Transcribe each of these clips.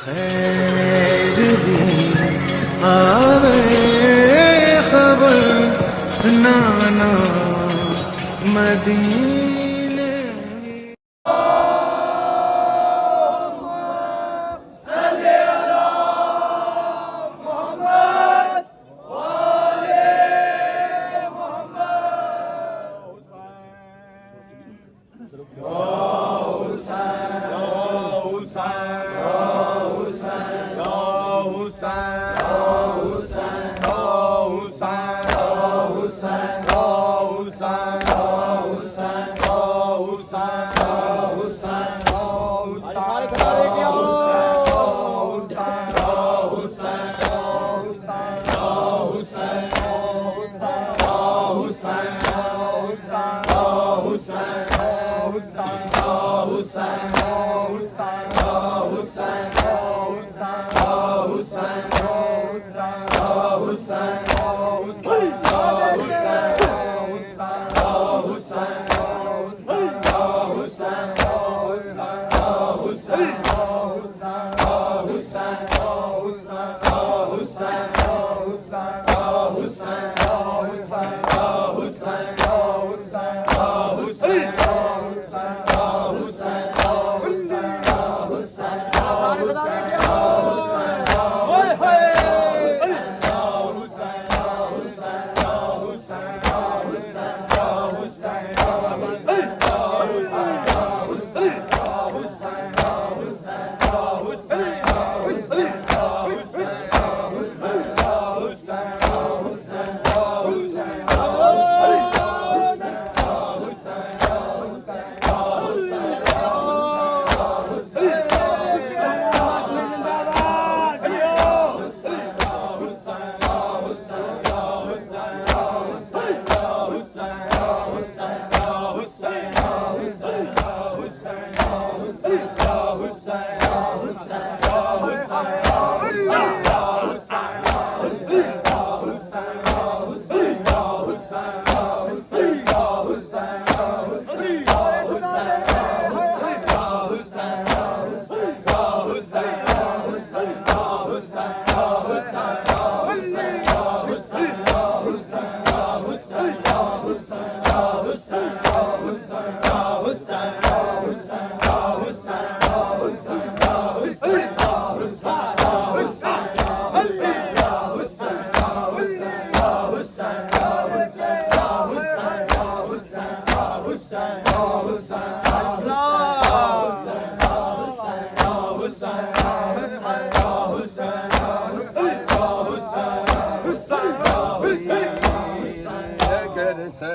خیر دی آوے خبر نانا مدینے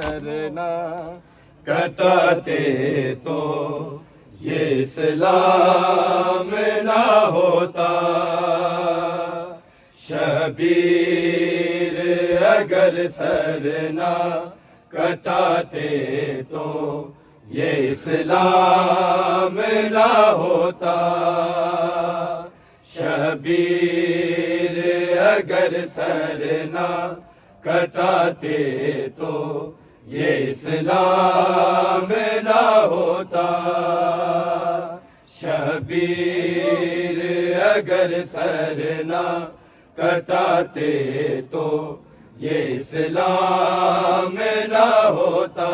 سرنا کٹاتے تو یہ اسلام نہ ہوتا، شبیر اگر سرنا کٹاتے تو یہ اسلام نہ ہوتا، شبیر اگر سرنا کٹاتے تو یہ اسلام نہ ہوتا، شبیر اگر سر نہ کٹاتے تو یہ اسلام نہ ہوتا،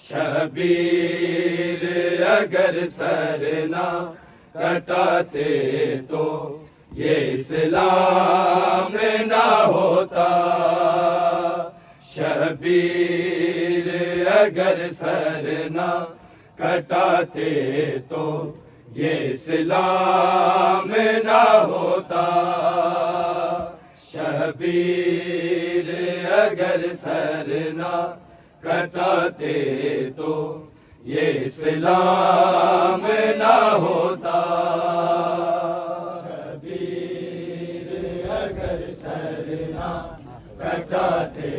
شبیر اگر سر نہ کٹاتے تو یہ اسلام نہ ہوتا، شبیر اگر سر نہ کٹاتے تو یہ اسلام نہ ہوتا، شبیر اگر سر نہ کٹاتے تو یہ اسلام نہ ہوتا، کٹاتے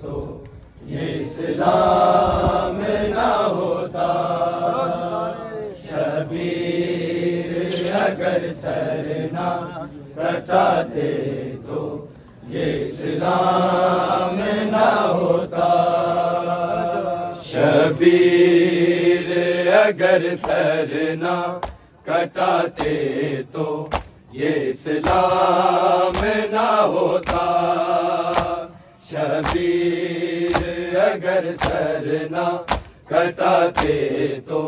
تو یہ اسلام نہ ہوتا، شبیر اگر سر نہ کٹاتے تو یہ اسلام نہ ہوتا، شبیر اگر سر نہ کٹاتے تو یہ اسلام نہ ہوتا شبیر اگر سر نہ کٹاتے تو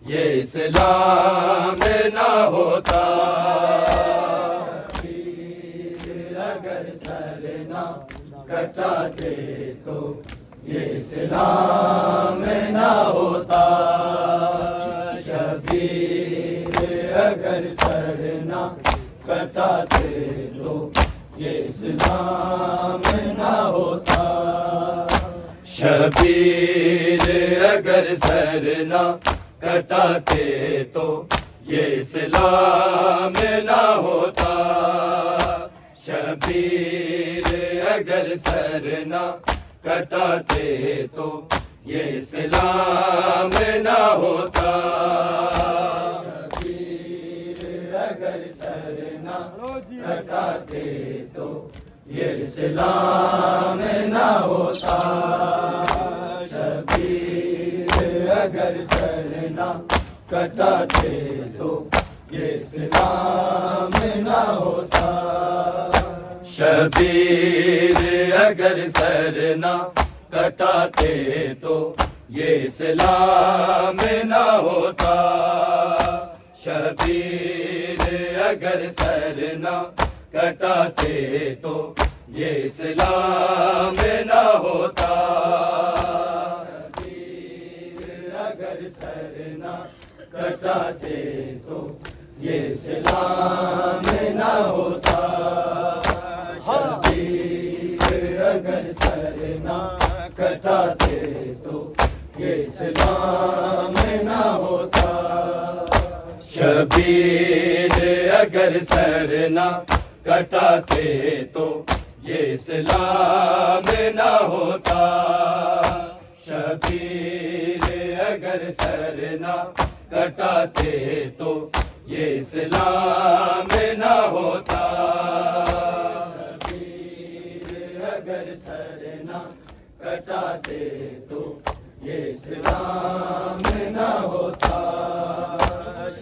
یہ اسلام نہ ہوتا شبیر اگر سر نہ کٹاتے تو یہ اسلام نہ ہوتا شبیر اگر سر نہ کٹاتے تو یہ اسلام نہ ہوتا شبیر اگر سر نہ کٹاتے تو یہ اسلام نہ ہوتا شبیر اگر سر نہ کٹاتے تو یہ اسلام نہ ہوتا شبیر اگر سر نہ کٹاتے تو یہ اسلام نہ ہوتا شبیر اگر سر نہ کٹاتے تو یہ اسلام نہ ہوتا شبیر اگر سر نہ کٹاتے تو یہ اسلام نہ ہوتا شبیر اگر سر نہ کٹاتے تو یہ اسلام نہ ہوتا شبیر اگر سر نہ کٹاتے تو یہ اسلام نہ ہوتا شبیر اگر سر نہ کٹاتے تو یہ اسلام نہ ہوتا شبیر اگر سر نہ کٹاتے تو یہ اسلام نہ ہوتا شبیر اگر سر نہ کٹاتے تو یہ اسلام نہ ہوتا شبیر اگر سر نہ کٹاتے تو یہ اسلام نہ ہوتا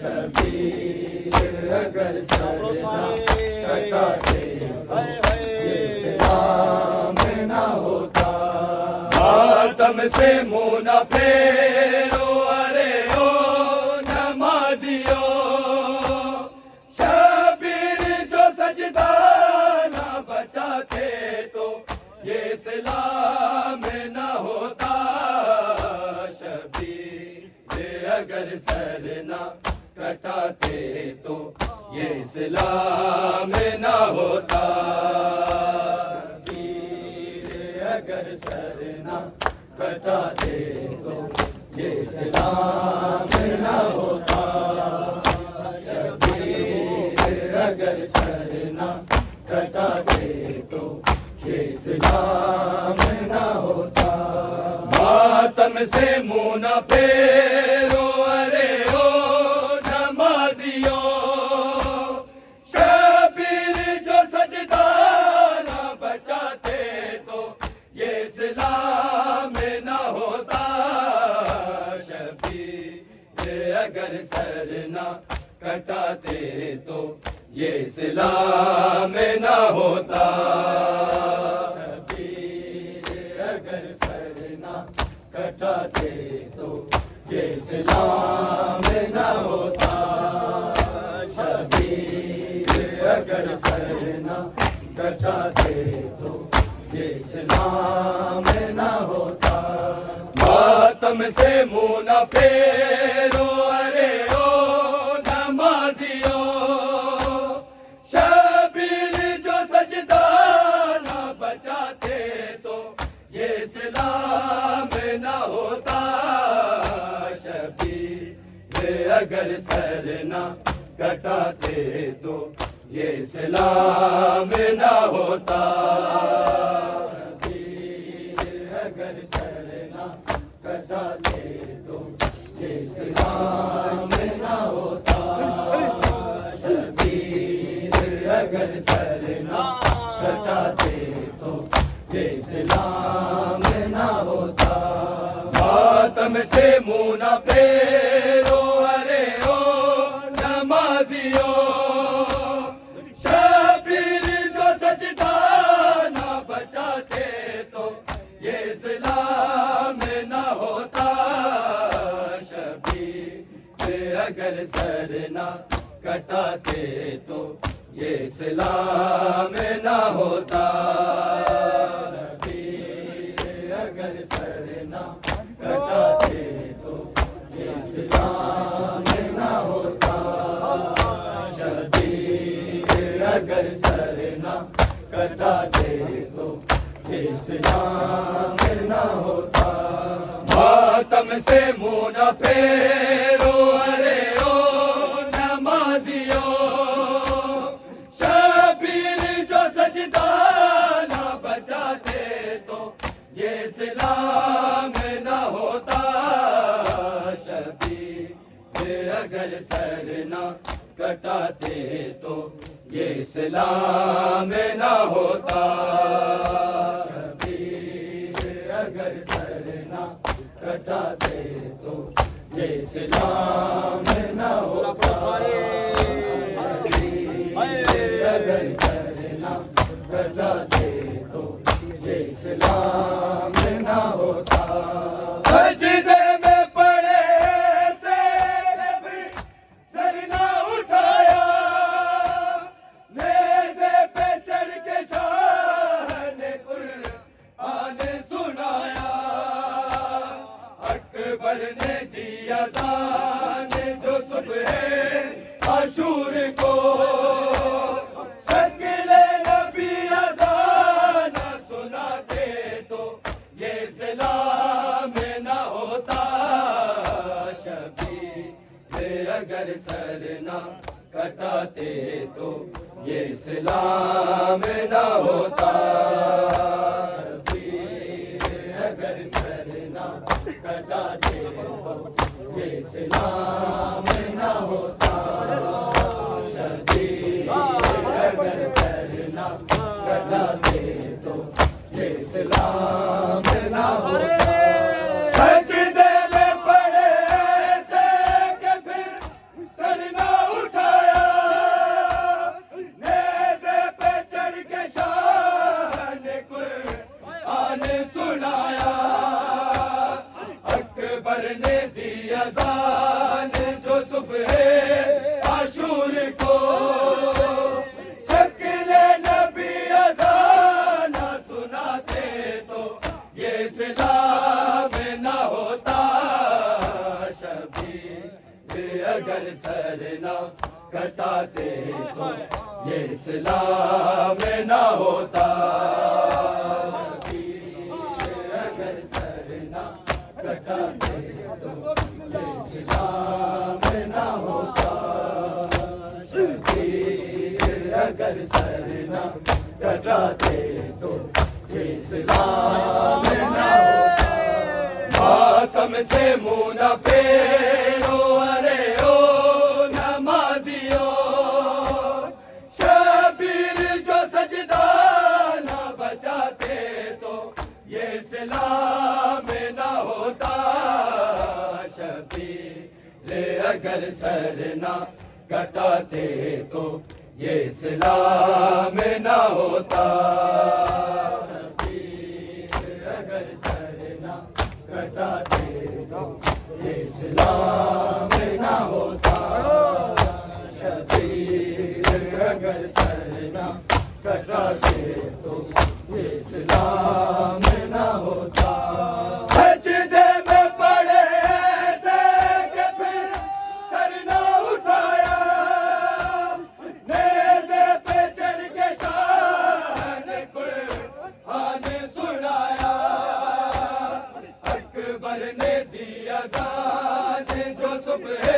شبیر اگر سر نہ کٹاتے تو یہ اسلام نہ ہوتا ماتم سے منہ نہ پھیرو ارے او نمازیو شبیر جو سجدہ نہ بچاتے تو یہ اسلام نہ ہوتا شبیر اگر سر نہ کٹاتے تو یہ اسلام نہ ہوتا شبیر اگر سر نہ کٹاتے تو یہ اسلام نہ ہوتا شبیر اگر سر نہ کٹاتے تو یہ اسلام نہ ہوتا ماتم سے منہ نہ پھیرو ارے او نمازیو شبیر جو سجدہ نہ بچاتے تو یہ اسلام نہ ہوتا شبیر اگر سر نہ کٹاتے تو یہ اسلام نہ ہوتا شبیر اگر سر نہ کٹاتے تو یہ اسلام نہ ہوتا شبیر اگر سر نہ کٹاتے تو یہ اسلام نہ ہوتا ماتم سے منہ نہ پھیرو ارے او نمازیو شبیر جو سجدہ نہ بچاتے تو یہ اسلام نہ ہوتا شبیر اگر سر نہ کٹاتے تو یہ اسلام نہ ہوتا شبیر اگر سر نہ کٹاتے تو یہ اسلام نہ ہوتا شبیر اگر سر نہ کٹاتے تو یہ اسلام نہ ہوتا ماتم سے منہ نہ پھیرو ارے او نمازیوں شبیر جو سجدہ نہ بچاتے تو یہ اسلام نہ ہوتا شبیر اگر سر نہ کٹاتے تو یہ اسلام نہ ہوتا شبیر اگر سر نہ کٹاتے تو یہ اسلام نہ ہوتا شبیر اگر سر نہ کٹاتے تو یہ اسلام نہ ہوتا ماتم سے منہ نہ پھیرو ارے او نمازیوں شبیر جو سجدہ نہ بچاتے تو یہ اسلام نہ ہوتا شبیر اگر سر نہ کٹاتے تو یہ اسلام نہ ہوتا شبیر اگر سر نہ کٹاتے تو یہ اسلام نہ ہوتا شبیر اگر سر نہ کٹاتے تو یہ اسلام نہ ہوتا سجدے میں پڑے سے کبھی سر نہ اٹھایا نیزے پہ چڑھ کے شاہ نے قرآن سنایا اکبر نے دی اذان جو صبح عاشور کو شکل نبی اذان سناتے تو یہ اسلام نہ ہوتا شبیر اگر سر نہ کٹاتے تو یہ اسلام نہ ہوتا شبیر اگر سر نہ کٹاتے تو یہ اسلام نہ ہوتا شبیر اگر سر نہ کٹاتے تو یہ اسلام نہ ہوتا سجدے میں پڑے ایسے کہ پھر سر نہ اٹھایا نیزے پہ چڑھ کے شاہ نے قرآن سنایا اکبر نے دی اذان جو صبح عاشور کو شکل نبی اذان سناتے تو یہ اسلام نہ ہوتا شبیر اگر سر نہ کٹاتے تو یہ اسلام نہ ہوتا شبیر اگر سر نہ کٹاتے تو یہ اسلام نہ ہوتا شبیر اگر سر نہ کٹاتے تو یہ اسلام نہ ہوتا ماتم سے منہ نہ پھیرو ارے او نمازیوں شبیر جو سجدہ نہ بچاتے تو یہ اسلام نہ ہوتا شبیر اگر سر نہ کٹاتے تو یہ اسلام نہ ہوتا شبیر اگر سر نہ کٹاتے تو یہ اسلام نہ ہوتا شبیر اگر سر نہ کٹاتے تو یہ اسلام نہ ہوتا سجدے میں پڑے ایسے کہ پھر سر نہ اٹھایا نیزے پہ چڑھ کے شاہ نے قرآن سنایا اکبر نے دی اذان جو صبح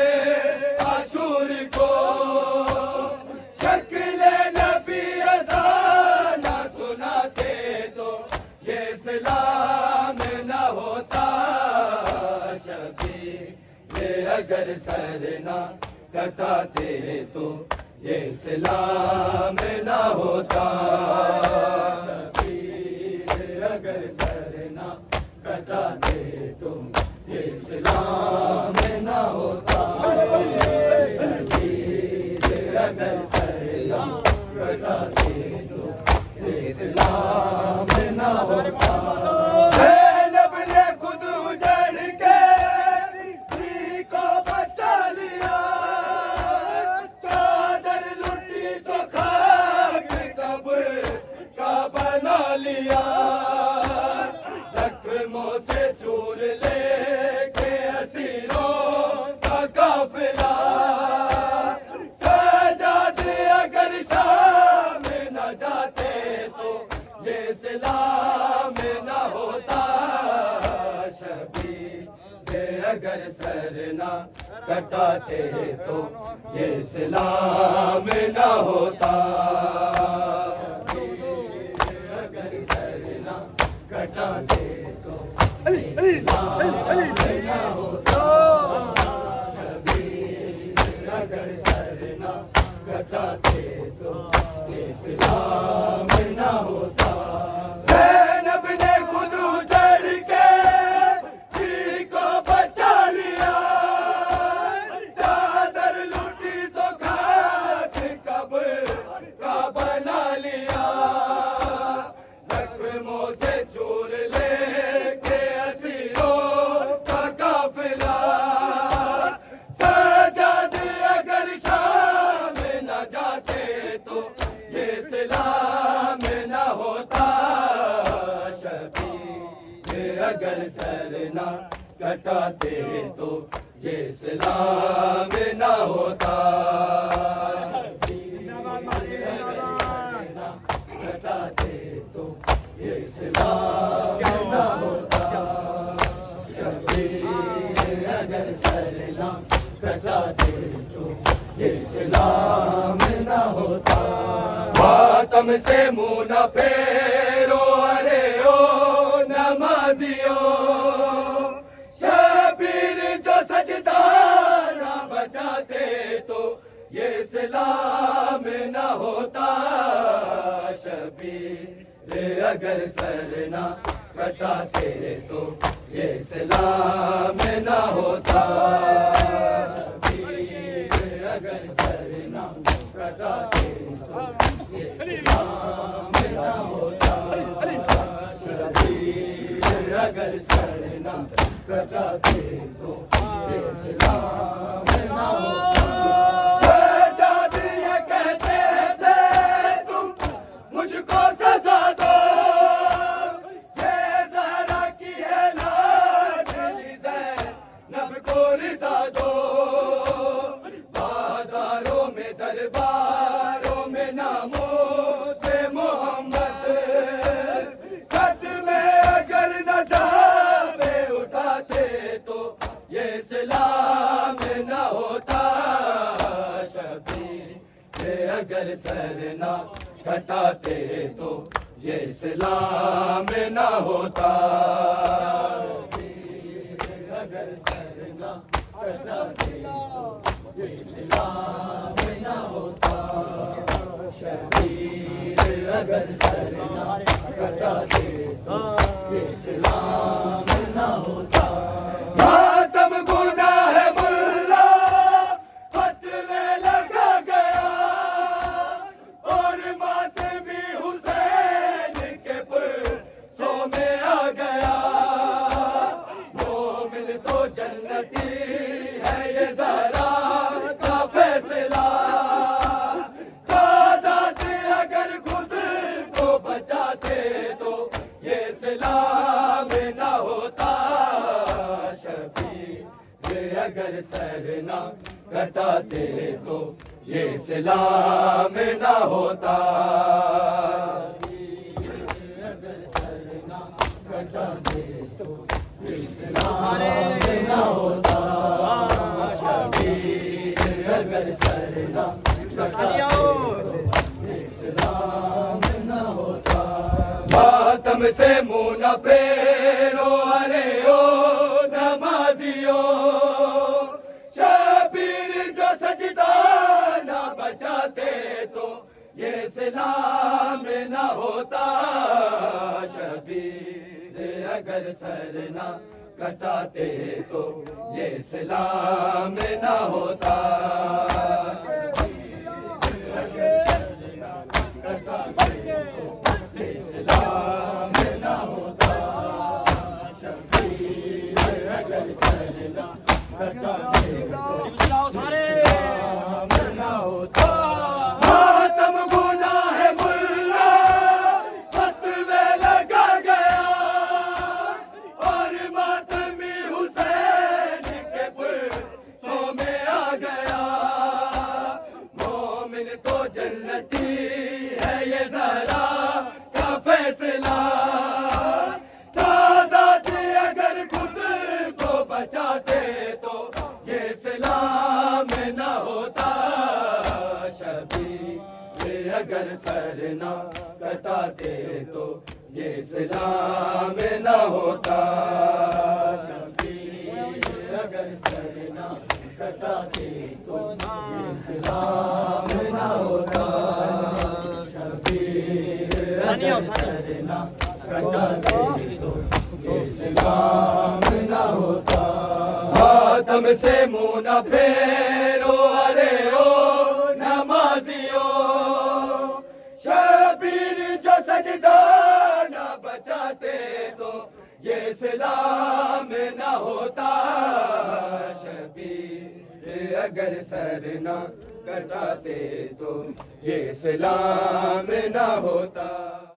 عاشور کو شکل نبی اذان سناتے تو یہ اسلام نہ ہوتا شبیر اگر سر نہ کٹاتے تو یہ اسلام نہ ہوتا شبیر اگر سر نہ کٹاتے تو یہ اسلام نہ ہوتا شبیر اگر سر نہ کٹاتے تو یہ اسلام نہ ہوتا زینب نے خود اجڑ کے دھی کو بچا لیا چادر لٹی تو خاک قبر کا بنا لیا زخموں سے چور لے کے اسیروں کا قافلہ سجاد اگر شام نہ جاتے تو یہ اسلام نہ ہوتا شبیر اگر سر نہ کٹاتے تو یہ اسلام نہ ہوتا اگر سر نہ کٹاتے تو اسلام نہ ہوتا شبیر اگر سر نہ کٹاتے تو اسلام نہ ہوتا زینب نے خود اجڑ کے دھی کو بچا لیا چادر لوٹی تو خاک قبر کا بنا لیا زخموں سے چور لے کے اسیروں کا قافلہ سجاد اگر شام نہ جاتے تو یہ اسلام نہ ہوتا شبیر اگر سر نہ کٹاتے تو یہ اسلام نہ ہوتا کٹاتے تو یہ اسلام نہ ہوتا شبیر اگر سر نہ کٹاتے تو یہ اسلام نہ ہوتا ماتم سے منہ نہ پھیرو ارے او نمازیو شبیر جو سجدہ نہ بچاتے تو یہ اسلام نہ ہوتا شبیر اگر سر نہ کٹاتے تو یہ اسلام نہ ہوتا شبیر اگر سر نہ کٹاتے تو یہ اسلام نہ ہوتا شبیر اگر سر نہ کٹاتے تو یہ اسلام نہ ہوتا سجاد یہ کہتے تھے تم مجھ کو سزا دو یہ زہرا کی ہے لاڈلی زینب کو ردا دو بازاروں میں درباروں میں ناموں سے محمد سد میں اگر نہ جاوے اٹھاتے تو یہ اسلام نہ ہوتا شبیر اگر سر نہ کٹاتے تو یہ اسلام نہ ہوتا اگر سر نہ کٹاتے تو یہ اسلام نہ ہوتا شبیر اگر سر نہ کٹاتے تو یہ اسلام نہ ہوتا ماتم گناہ ہے ملا فتوے لگا گیا اور ماتمی حسین کے پرسوں میں آ گیا مومن تو جنتی ہے یہ زہرا کا فیصلہ سادات اگر خود کو بچاتے تو یہ اسلام نہ ہوتا شبیر اگر سر نہ کٹاتے تو یہ اسلام نہ ہوتا اگر سر نہ کٹاتے تو یہ اسلام نہ ہوتا شبیر اگر سر نہ کٹاتے تو یہ اسلام نہ ہوتا ماتم سے منہ نہ پھیرو ارے او نمازیو شبیر جو سجدہ نہ بچاتے تو یہ اسلام نہ ہوتا شبیر اگر سر نہ کٹاتے تو یہ اسلام نہ ہوتا ہوتا ماتم گناہ ملا فتوے لگا گیا اور ماتمی حسین کے پرسوں میں آ گیا مومن تو جنتی ہے یہ ذرا کا فیصلہ سادات اگر خود کو بچاتے تو یہ اسلام نہ ہوتا شبیر اگر سر نہ کٹاتے تو یہ اسلام نہ ہوتا شبیر اگر سر نہ کٹاتے تو یہ اسلام نہ ہوتا شبیر اگر سر نہ کٹاتے تو یہ اسلام نہ ہوتا ماتم سے منہ نہ پھیرو ارے او نمازیو شبیر جو سجدہ نہ بچاتے تو یہ اسلام نہ ہوتا شبیر اگر سر نہ کٹاتے تو یہ اسلام نہ ہوتا